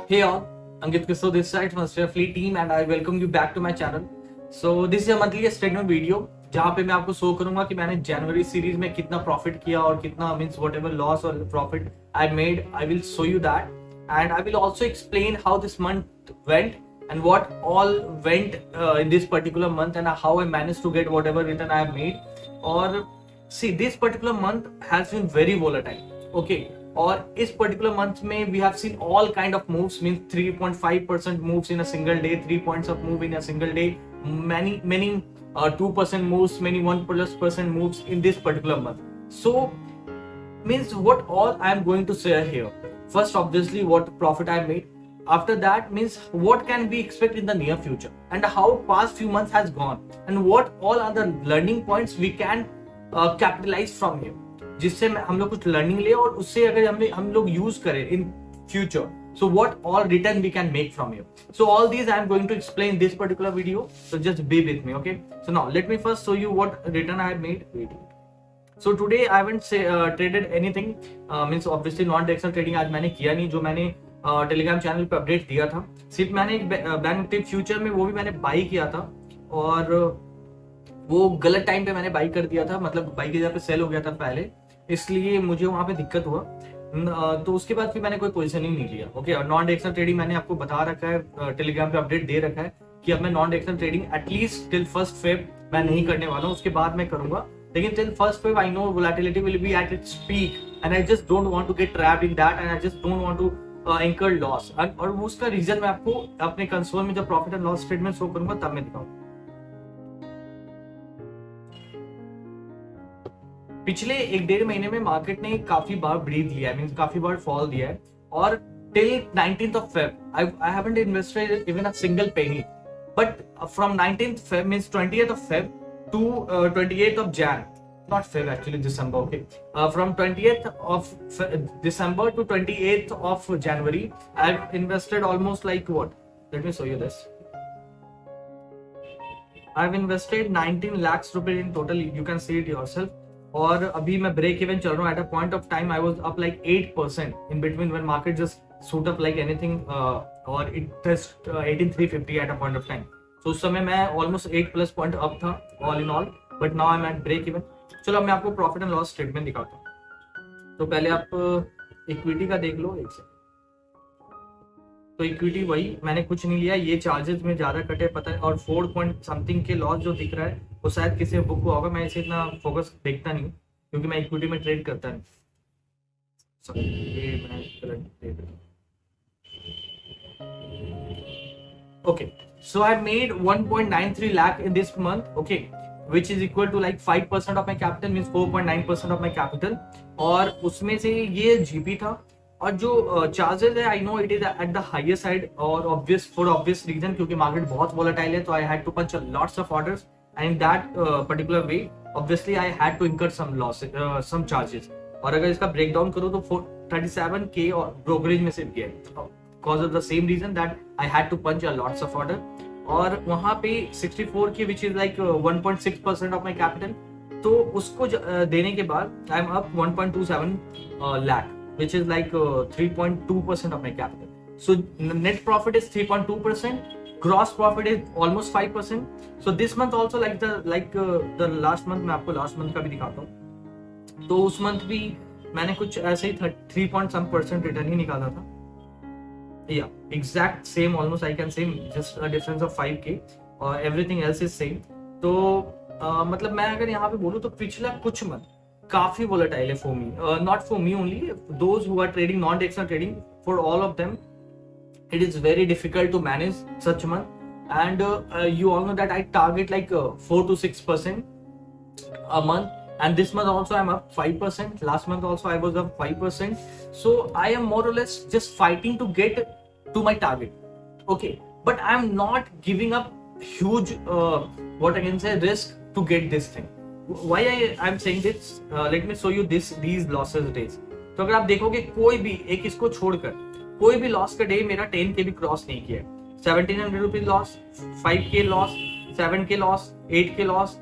Hey all, Ankit Kiso this side from Australia Fleet team and I welcome you back to my channel. So this is a monthly statement video जहाँ पे मैं आपको show करूंगा कि मैंने जनवरी series में कितना प्रॉफिट किया और कितना मींस वट एवर लॉस और profit I made. I will show you that and I will also explain how this month went and what all went in this particular month and how I managed to get whatever return I have made. Or see, this particular month has been very volatile. Okay. और इस particular month में we have seen all kind of moves means 3.5% moves in a single day, 3 points of move in a single day, many 2% moves, many 1+% moves in this particular month. So means what all I am going to share here. First, obviously, what profit I made. After that means what can we expect in the near future and how past few months has gone and what all are the learning points we can capitalize from here, जिससे हम लोग कुछ learning ले और उससे अगर हम लोग यूज करें in future. So what all return we can make from here. So all these I am going to explain in this particular video. So just be with me, okay? So now let me first show you what return I have made. So today I haven't traded anything. Means obviously non directional trading आज मैंने किया नहीं. जो मैंने Telegram channel पे update दिया था, सिर्फ मैंने एक बैंक निफ्टी फ्यूचर में वो भी मैंने बाई किया था और वो गलत टाइम पे मैंने बाई कर दिया था. मतलब बाई की जगह पे सेल हो गया था पहले, इसलिए मुझे वहां पे दिक्कत हुआ. तो उसके बाद फिर मैंने कोई पोजीशन ही नहीं लिया. ओके. और नॉन डायरेक्शनल ट्रेडिंग मैंने आपको बता रखा है, टेलीग्राम पे अपडेट दे रखा है कि अब मैं non directional trading at least till 1st Feb मैं नहीं करने वाला हूँ. उसके बाद मैं करूंगा, लेकिन till 1st Feb I know volatility will be at its peak and I just don't want to get trapped in that and I just don't want to incur loss. और उसका रीजन मैं आपको अपने कंसोल में जब profit and loss statement show करूंगा तब मैं दिखाऊंगा. पिछले 1-1.5 महीने में मार्केट ने काफी बार ब्रीथ लिया है, मींस काफी बार फॉल दिया है. और till 19th of Feb I haven't invested even a single penny, but from 19th Feb means 20th of Feb to 28th of Jan, not Feb actually, December. Okay. From 20th of December to 28th of January I've invested almost like what, let me show you this. I've invested 19 lakhs rupees in total, you can see it yourself. और अभी मैं break even चल रहा हूँ. At a point of time I was up like 8% in between when market just shoot up like anything और it test 18350 at a point of time. तो उस समय मैं ऑलमोस्ट 8+ पॉइंट अप था all in all, but now I am at break even. चलो मैं आपको profit and loss statement दिखाता हूँ. तो पहले आप इक्विटी का देख लो एक से. तो इक्विटी वही, मैंने कुछ नहीं लिया. ये चार्जेस में ज्यादा कटे पता है, और 4 पॉइंट समथिंग के लॉस जो दिख रहा है वो शायद किसी बुक हुआ होगा. मैं इसे इतना फोकस देखता नहीं क्योंकि मैं इक्विटी में ट्रेड करता नहीं. Okay. So I made 1.93 lakh in this month. Okay, which is equal to like 5% of my capital, means 4.9% of my capital. और उसमें से ये जीपी था. और जो चार्जेस है I know it is at the highest side और obvious for obvious reason, क्योंकि मार्केट बहुत वोलेटाइल है. तो I had to punch lots of orders and in that particular way obviously I had to incur some loss, some charges. और अगर इसका break down करो तो 37K और ब्रोकरेज में से गया because of the same reason that I had to punch lots of order. और वहां पे 64K which is like 1.6% of my capital. तो उसको देने के बाद I am up 1.27 lakh, which is like 3.2% of my capital. So net profit is 3.2%. Gross profit is almost 5%. So this month also like the last month, मैं आपको last month का भी दिखाता हूँ. तो उस month भी मैंने कुछ ऐसे ही 3% रिटर्न ही निकाला था. Yeah, exact same almost I can say, just a difference of 5K और everything else is same. तो मतलब मैं अगर यहाँ पे बोलूँ तो पिछला कुछ मंथ काफी वोलेटाइल है for me, not for me only, those who are trading non directional trading, for all of them it is very difficult to manage such month. And you all know that I target like 4 to 6% a month, and this month also I'm up 5%. Last month also I was up 5%. So I am more or less just fighting to get to my target. Okay, but I am not giving up huge what I can say risk to get this thing. Why I am saying this? Let me show you these losses days. तो अगर आप देखोगे कोई भी एक इसको छोड़कर कोई भी लॉस का डे मेरा 10K भी क्रॉस नहीं किया. 1700 rupees loss, 5K loss, 7K loss, 8K loss,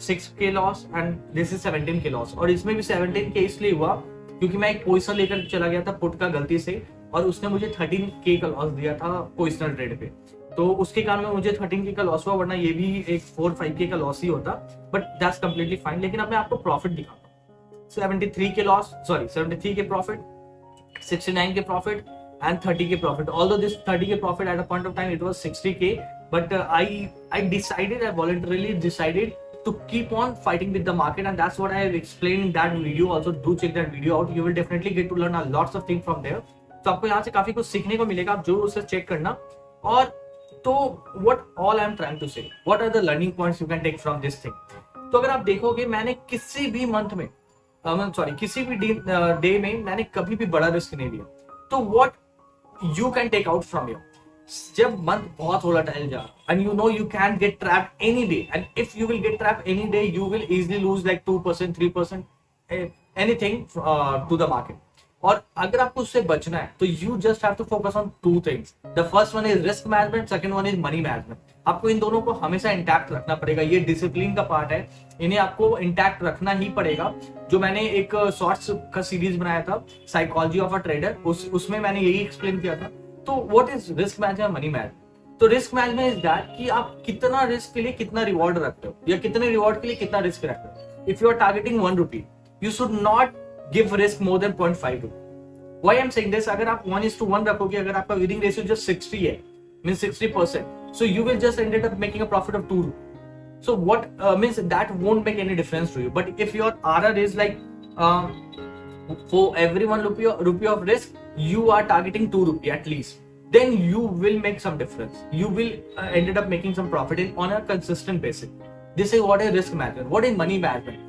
6K loss and this is 17K loss. और इसमें भी 17K इसलिए हुआ क्योंकि मैं एक पोजीशन लेकर चला गया था पुट का गलती से, और उसने मुझे 13K का लॉस दिया था पोजिशनल ट्रेड पे, तो उसके कारण में मुझे 13K का लॉस हुआ, वरना ये भी एक 4-5K का लॉस ही होता, बट दैट्स कंप्लीटली फाइन। लेकिन अब मैं आपको प्रॉफिट दिखाता हूँ। 73 के लॉस, सॉरी 73 के प्रॉफिट, 69 के profit and 30K profit. Although this 30K profit at a point of time it was 60K, but I voluntarily decided to keep on fighting with the market, and that's what I have explained in that video. Also do check that video out. You will definitely get to learn a lots of things from there. तो आपको यहाँ से काफी कुछ सीखने को मिलेगा, आप जरूर उसे चेक करना। और तो what all I am trying to say, what are the learning points you can take from this thing? तो अगर आप देखोगे, मैंने किसी भी मंथ में किसी भी डे में मैंने कभी भी बड़ा रिस्क नहीं लिया। तो what you can take out from here, जब मंथ बहुत वोलेटाइल जा and you know you can get trapped any day, and if you will get trapped any day you will easily lose like 2%, 3%, anything to the market. और अगर आपको उससे बचना है तो you just have to focus on two things. The first one is risk management, second one is money management. आपको इन दोनों को हमेशा इंटैक्ट रखना पड़ेगा, ये डिसिप्लिन का पार्ट है, इन्हें आपको इंटैक्ट रखना ही पड़ेगा। जो मैंने एक शॉर्ट्स का सीरीज बनाया था साइकोलॉजी ऑफ अ ट्रेडर, उसमें मैंने यही एक्सप्लेन किया था। तो what is risk management, money management? तो रिस्क मैनेजमेंट इज दैट कि आप कितना रिस्क के लिए कितना रिवॉर्ड रखते हो, या कितने रिवॉर्ड के लिए कितना रिस्क रखते हो। If you are targeting 1 rupee, you should not give risk more than 0.5 rupee. Why I'm saying this, अगर आप 1:1 रखोगे, अगर आपका विनिंग रेशियो जस्ट 60 है, means 60%, so you will just ended up making a profit of 2 rupees. So what means that won't make any difference to you. But if your RR is like for every 1 rupee of risk, you are targeting 2 rupee at least, then you will make some difference. You will ended up making some profit on a consistent basis. This is what is risk management. What is money management?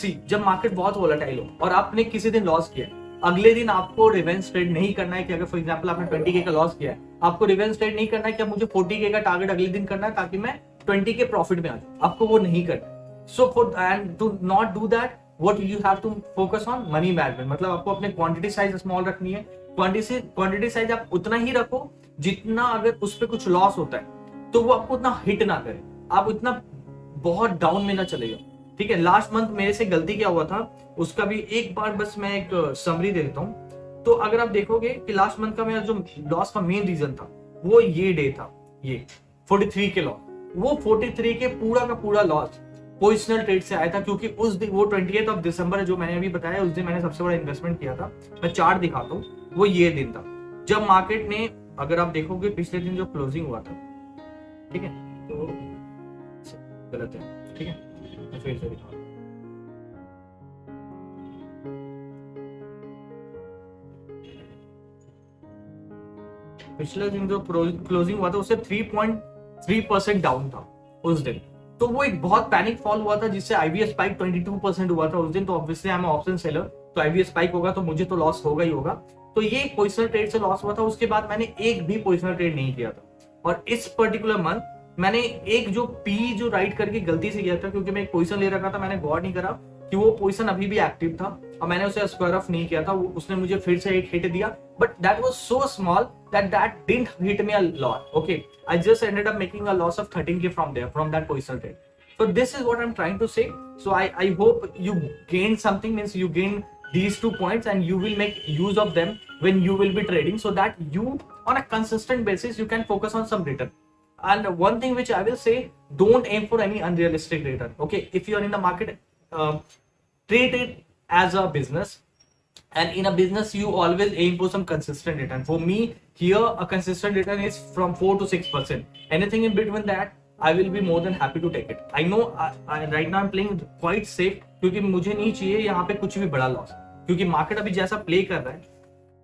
See, जब market बहुत volatile हो और आपने किसी दिन loss किया, अगले दिन आपको रिवेंज ट्रेड नहीं करना है कि अगर फॉर एग्जांपल आपने 20K का लॉस किया है, आपको रिवेंज ट्रेड नहीं करना है कि मुझे 40K का टारगेट अगले दिन करना है ताकि मैं 20K प्रॉफिट में आ जाऊं। आपको वो नहीं करना। So for and to not do that, what you have to focus on money management. मतलब आपको अपने क्वांटिटी साइज स्मॉल रखनी है। क्वांटिटी साइज आप उतना ही रखो जितना, अगर उस पर कुछ लॉस होता है तो वो आपको उतना हिट ना करे, आप उतना बहुत डाउन में ना चले जाओ। ठीक है, लास्ट मंथ मेरे से गलती क्या हुआ था उसका भी एक बार बस मैं एक समरी दे देता हूँ। तो अगर आप देखोगे कि लास्ट मंथ का मेरा जो लॉस का मेन रीजन था वो ये डे था, ये 43 के लॉस। वो 43 के पूरा का पूरा लॉस पोजिशनल ट्रेड से आया था, क्योंकि उस दिन वो 28 दिसंबर है जो मैंने अभी बताया, उस दिन मैंने सबसे बड़ा इन्वेस्टमेंट किया था। मैं चार्ट दिखाता हूँ, वो ये दिन था जब मार्केट ने, अगर आप देखोगे पिछले दिन जो क्लोजिंग हुआ था, ठीक है, तो गलत है, ठीक है, फिर से दिखा। पिछले दिन जो क्लोजिंग हुआ था उससे 3.3% डाउन था उस दिन। तो वो एक बहुत पैनिक फॉल हुआ था जिससे आईवीएस स्पाइक 22% हुआ था उस दिन। तो obviously I am option seller, तो आईवीएस स्पाइक होगा तो मुझे तो लॉस होगा ही होगा। तो ये एक पोजिशनल ट्रेड से लॉस हुआ था, उसके बाद मैंने एक भी पोजिशनल ट्रेड नहीं किया था। और इस पर्टिकुलर मंथ मैंने एक जो पी जो राइट करके गलती से किया था, क्योंकि मैं एक पोजीशन ले रखा था, मैंने गौर नहीं करा कि वो पोजीशन अभी भी एक्टिव था और मैंने उसे स्क्वायर ऑफ नहीं किया था। उसने मुझे फिर से एक हिट दिया, but that was so small that didn't hit me a lot. Okay, I just ended up making a loss of 13K from that position trade. So this is what I'm trying to say. So I hope you gain something, means you gain these 2 points and you will make use of them when you will be trading, so that you on a consistent basis you can focus on some return. And one thing which I will say, don't aim for any unrealistic return. Okay, if you are in the market, treat it as a business, and in a business you always aim for some consistent return. For me here, a consistent return is from 4 to 6%. Anything in between that, I will be more than happy to take it. I know right now I'm playing quite safe, क्योंकि मुझे नहीं चाहिए यहाँ पे कुछ भी बड़ा loss, क्योंकि मार्केट अभी जैसा प्ले कर रहा है,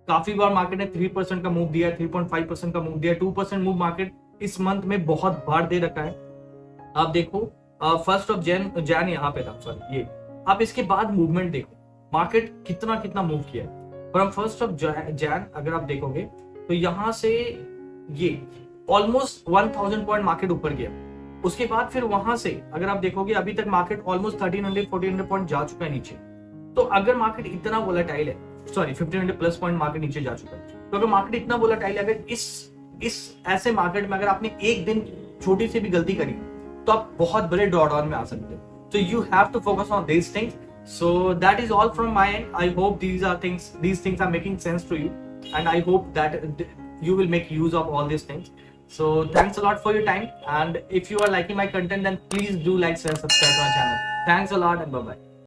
काफी बार मार्केट ने 3% का मूव दिया, 3.5% का मूव दिया, 2% मूव मार्केट इस मंथ में बहुत बार दे रखा है। आप देखो 1 जैन यहाँ पे था, सॉरी ये, आप इसके बाद मूवमेंट देखो, मार्केट कितना मूव किया है। फ्रॉम 1 जैन अगर आप देखोगे तो यहाँ से ये ऑलमोस्ट 1000 पॉइंट मार्केट ऊपर गया। उसके बाद फिर वहां से अगर आप देखोगे अभी तक मार्केट ऑलमोस्ट 1300-1400 पॉइंट जा चुका है नीचे। तो अगर मार्केट इतना वोलेटाइल है, सॉरी 1500 प्लस पॉइंट मार्केट नीचे जा चुका है, तो अगर मार्केट इतना वोलेटाइल है, अगर इस ऐसे मार्केट में अगर आपने एक दिन छोटी सी भी गलती करी तो आप बहुत बड़े ड्रॉडाउन में आ सकते हो। So you have to focus on these things. So that is all from my end. I hope these things are making sense to you, and I hope that you will make use of all these things. So thanks a lot for your time, and if you are liking my content, then please do like, share, subscribe to my channel. Thanks a lot, and bye bye.